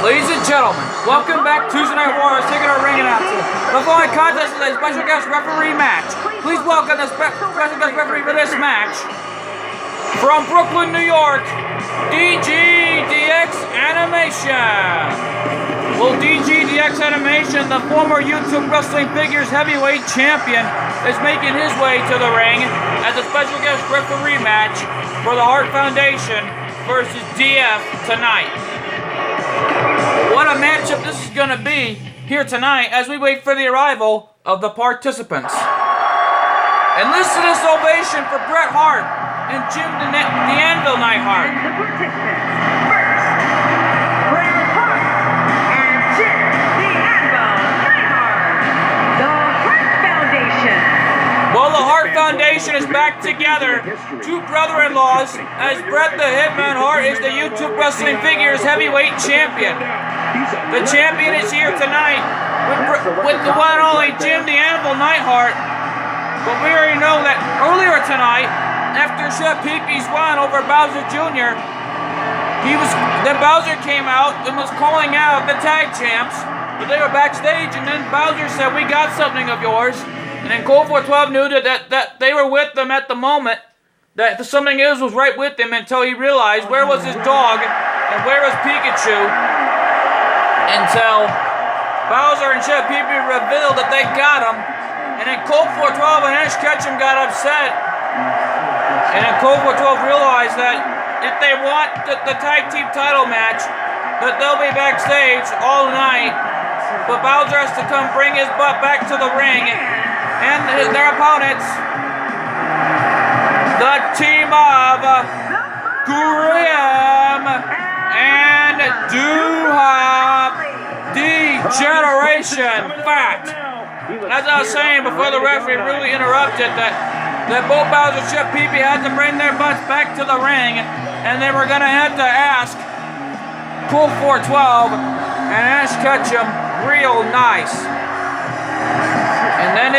Ladies and gentlemen, welcome back to Tuesday Night Wars, taking our ring announcer. The following contest is a special guest referee match. Please welcome the special guest referee for this match, from Brooklyn, New York, DGDX Animation. Well, DGDX Animation, the former YouTube Wrestling Figures Heavyweight Champion, is making his way to the ring as a special guest referee match for the Hart Foundation versus DF tonight. What a matchup this is going to be here tonight as we wait for the arrival of the participants. And listen to this ovation for Bret Hart and Jim the Anvil Neidhart. The participants. First, Bret Hart and Jim the Anvil Neidhart. The Hart Foundation. Well, the Hart Foundation is back together. Two brother-in-laws, as Bret the Hitman Hart is the YouTube Wrestling Figures Heavyweight Champion. The champion is here tonight with the one and only Jim the Anvil Neidhart. But we already know that earlier tonight, after Chef Pee-Pee's won over Bowser Jr., Bowser came out and was calling out the tag champs. But they were backstage, and then Bowser said, "We got something of yours." And then Colt 412 knew that they were with them at the moment, that something was right with him until he realized where was his dog and where was Pikachu, until Bowser and Chef Pee-Pee revealed that they got him. And then Colt 412 and Ash Ketchum got upset. And then Colt 412 realized that if they want the tag team title match, that they'll be backstage all night. But Bowser has to come bring his butt back to the ring. And their opponents, the team of Grim and Doo-Hop, D-Generation Fat. As I was saying before the referee really interrupted, that both Bowser and Chef Pee-Pee had to bring their butts back to the ring, and they were going to have to ask Cool 412 and Ash Ketchum real nice. And then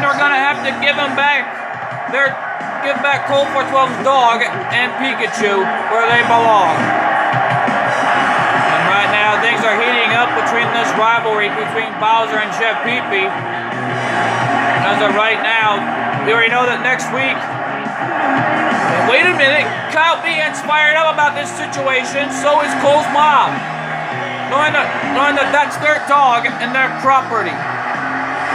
they're gonna have to give back Colt 412's dog and Pikachu where they belong. And right now things are heating up between this rivalry between Bowser and Chef Pee-Pee. As of right now, we already know that next week. Wait a minute, Kyle Behan's fired up about this situation. So is Cole's mom, knowing that that's their dog and their property.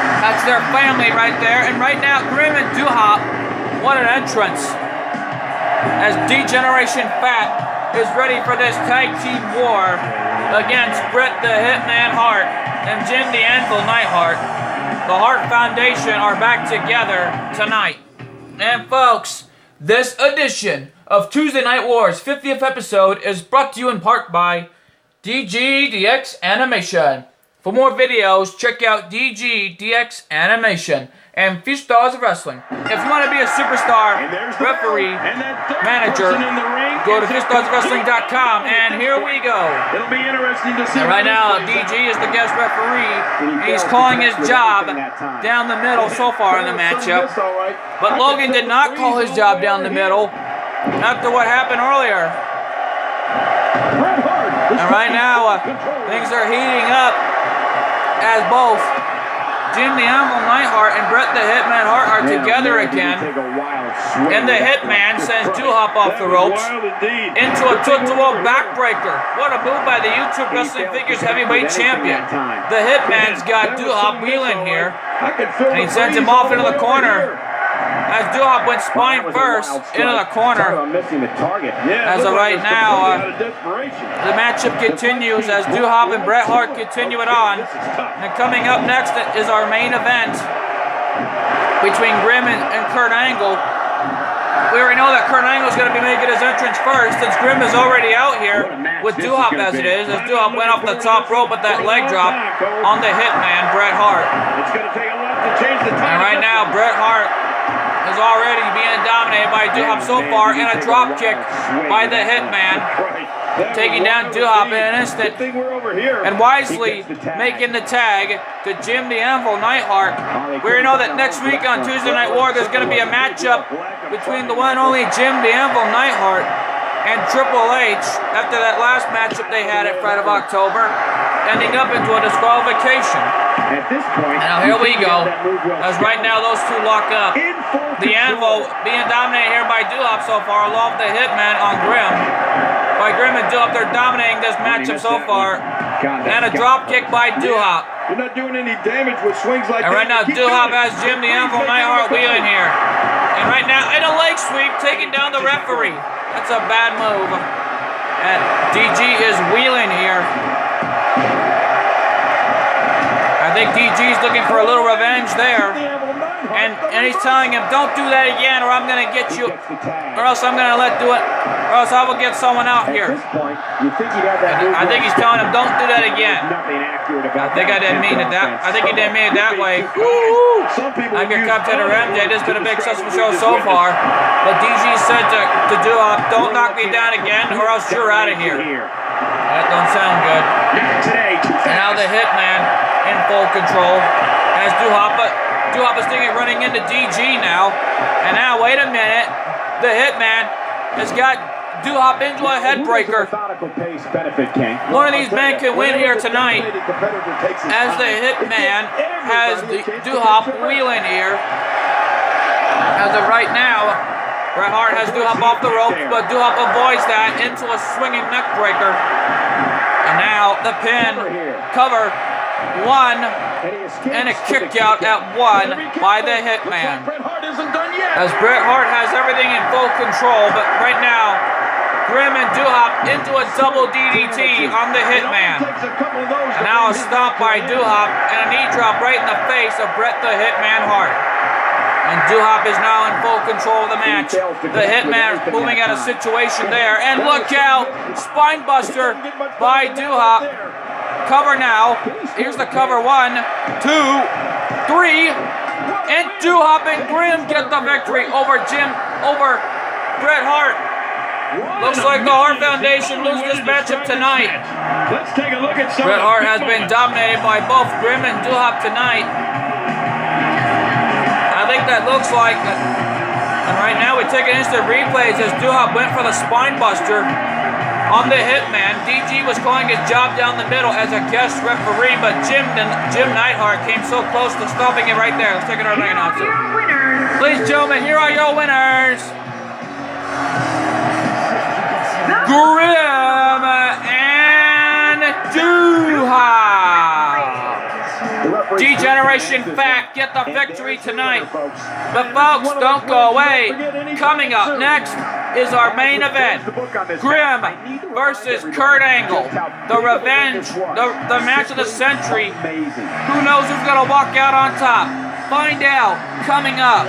That's their family right there. And right now, Grim and Doo-Hop want an entrance as D-Generation Fat is ready for this tag team war against Bret the Hitman Hart and Jim the Anvil Neidhart. The Hart Foundation are back together tonight. And folks, this edition of Tuesday Night Wars 50th episode is brought to you in part by DGDX Animation. For more videos, check out DGDX Animation and Few Stars of Wrestling. If you want to be a superstar, referee, manager, go to fewstarsofwrestling.com, and here we go. It'll be interesting to see. And right now, DG is the guest referee. He's calling his job down the middle so far in the matchup. But Logan did not call his job down the middle after what happened earlier. And right now, things are heating up as both Jim the Anvil Neidhart and Bret the Hitman Hart are together again. And the Hitman sends Doo-Hop off the ropes into a total backbreaker. What a move by the YouTube Wrestling Figures Heavyweight Champion. The Hitman's got Doo-Hop wheeling here, and he sends him off into the corner as Doo-Hop went spine first into the corner. As of right now, the matchup continues as Doo-Hop and Bret Hart continue it on. And coming up next is our main event between Grim and Kurt Angle. We already know that Kurt Angle is going to be making his entrance first, since Grim is already out here with Doo-Hop as it is, as Doo-Hop went off the top rope with that leg drop on the Hitman, Bret Hart. And right now, Bret Hart is already being dominated by Doo-Hop so far, and a drop kick by the Hitman, taking down Doo-Hop in an instant, and wisely making the tag to Jim the Anvil Neidhart. We know that next week on Tuesday Night War, there's going to be a matchup between the one and only Jim the Anvil Neidhart and Triple H after that last matchup they had at Fright of October, ending up into a disqualification. At this point, Now here we go, as right now those two lock up. The Anvil being dominated here by Doolop so far, along with the Hitman on Grim. By Grim and Doolop, they're dominating this matchup so far. And a drop kick by Doolop. You're not doing any damage with swings like that. And right now Doolop has Jim the Anvil Neidhart wheeling here. And right now in a leg sweep, taking down the referee. That's a bad move. And DG is wheeling here. I think DG's looking for a little revenge there. And he's telling him, don't do that again or I'm going to get you. Or else I'm going to or else I will get someone out here. I think he's telling him, don't do that again. I think I didn't mean it that. I think he didn't mean it that way. Woo! I'm your commentator MJ. This has been a big successful show so far. But DG said to Doolop, don't knock me down again or else you're out of here. That don't sound good. And now the Hitman in full control as Doolop, but Doolop is thinking running into DG now. And now, wait a minute. The Hitman has got Doolop into a headbreaker. One of these men can win here tonight as the Hitman has Doolop wheeling here. As of right now, Bret Hart has Doolop off the ropes, but Doolop avoids that into a swinging neck breaker. And now the pin, cover, one, and a kick out at one by the Hitman. As Bret Hart has everything in full control, but right now, Grim and Doolop into a double DDT on the Hitman. And now a stop by Doolop and a knee drop right in the face of Bret the Hitman Hart. And Doolop is now in full control of the match. The Hitman moving out of situation there. And look out! Spine buster by Doolop. Cover now. Here's the cover. 1, 2, 3. And Doolop and Grim get the victory over Bret Hart. Looks like the Hart Foundation lose this matchup tonight. Let's take a look at some. Bret Hart has been dominated by both Grim and Doolop tonight. I think that looks like it. And right now we take an instant replays as Doolop went for the spine buster on the Hitman. DG was calling his job down the middle as a guest referee, but Jim Neidhart came so close to stopping it right there. Let's take another ring announcer. Ladies and gentlemen, here are your winners. Grim and Doolop. G-Generation Fact get the victory tonight. But folks, don't go away. Coming up next is our main event. Grim versus Kurt Angle. The revenge, the match of the century. Who knows who's going to walk out on top? Find out coming up.